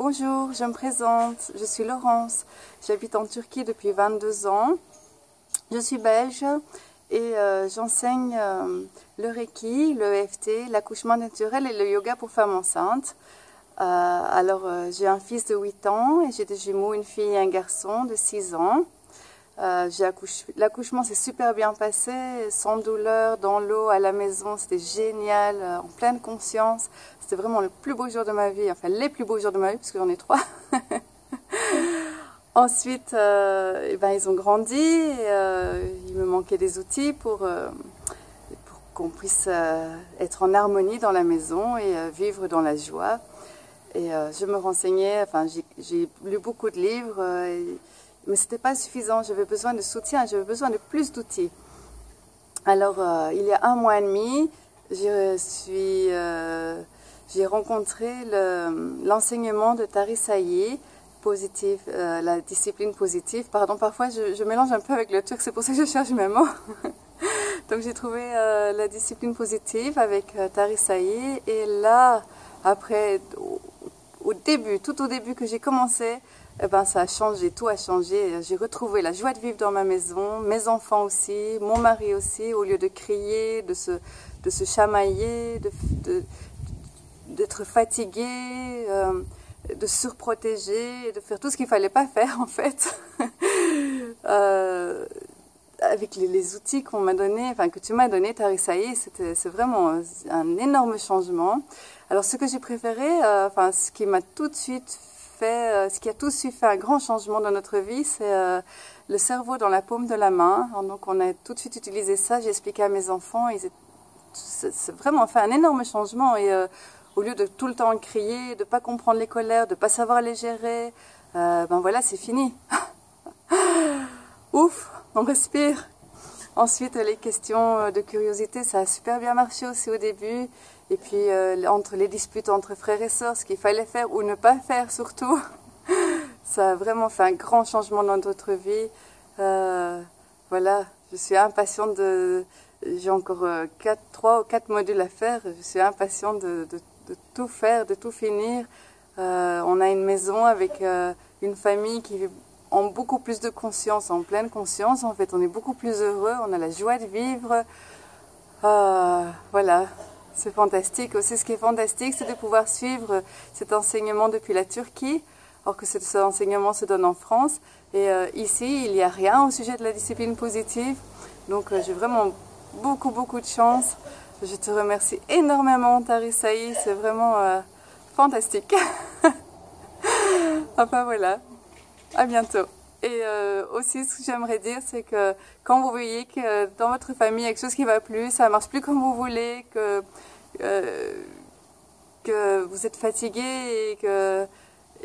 Bonjour, je me présente, je suis Laurence, j'habite en Turquie depuis 22 ans, je suis belge et j'enseigne le Reiki, le EFT, l'accouchement naturel et le yoga pour femmes enceintes. J'ai un fils de 8 ans et j'ai des jumeaux, une fille et un garçon de 6 ans. L'accouchement s'est super bien passé, sans douleur, dans l'eau, à la maison, c'était génial, en pleine conscience. C'était vraiment le plus beau jour de ma vie, enfin les plus beaux jours de ma vie, parce que j'en ai 3. Ensuite, ils ont grandi, il me manquait des outils pour qu'on puisse être en harmonie dans la maison et vivre dans la joie. Et je me renseignais, enfin j'ai lu beaucoup de livres, mais ce n'était pas suffisant, j'avais besoin de soutien, j'avais besoin de plus d'outils. Alors, il y a 1 mois et demi, j'ai rencontré l'enseignement de Tari Sayı, positif, la discipline positive. Pardon, parfois je mélange un peu avec le turc, c'est pour ça que je cherche mes mots. Donc j'ai trouvé la discipline positive avec Tari Sayı, et là, après, tout au début que j'ai commencé, ça a changé, tout a changé. J'ai retrouvé la joie de vivre dans ma maison, mes enfants aussi, mon mari aussi, au lieu de crier, de se chamailler, d'être fatigué, de se surprotéger, de faire tout ce qu'il ne fallait pas faire en fait. Avec les outils qu'on m'a donnés, enfin que tu m'as donné, Tari Sayı, c'est vraiment un énorme changement. Alors ce que j'ai préféré, ce qui m'a tout de suite fait, ce qui a tout de suite fait un grand changement dans notre vie, c'est le cerveau dans la paume de la main. Donc on a tout de suite utilisé ça, j'ai expliqué à mes enfants, c'est vraiment fait un énorme changement. Et au lieu de tout le temps crier, de ne pas comprendre les colères, de ne pas savoir les gérer, voilà, c'est fini. Ouf, on respire. Ensuite, les questions de curiosité, ça a super bien marché aussi au début. Et puis, entre les disputes entre frères et sœurs, ce qu'il fallait faire ou ne pas faire surtout, ça a vraiment fait un grand changement dans notre vie. Voilà, je suis impatiente j'ai encore 3 ou 4 modules à faire. Je suis impatiente de tout faire, de tout finir. On a une maison avec une famille qui ont beaucoup plus de conscience, en pleine conscience. En fait, on est beaucoup plus heureux, on a la joie de vivre. Voilà, c'est fantastique. Aussi, ce qui est fantastique, c'est de pouvoir suivre cet enseignement depuis la Turquie, alors que cet enseignement se donne en France. Et ici, il n'y a rien au sujet de la discipline positive. Donc, j'ai vraiment beaucoup de chance. Je te remercie énormément, Tari Sayı. C'est vraiment fantastique. Enfin, voilà. À bientôt. Et aussi, ce que j'aimerais dire, c'est que quand vous voyez que dans votre famille, il y a quelque chose qui ne va plus, ça ne marche plus comme vous voulez, que vous êtes fatigué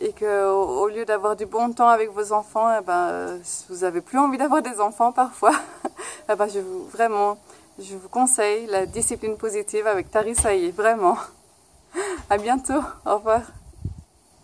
et que au lieu d'avoir du bon temps avec vos enfants, vous n'avez plus envie d'avoir des enfants parfois, je vous conseille la discipline positive avec Tari Sayı, vraiment. À bientôt. Au revoir.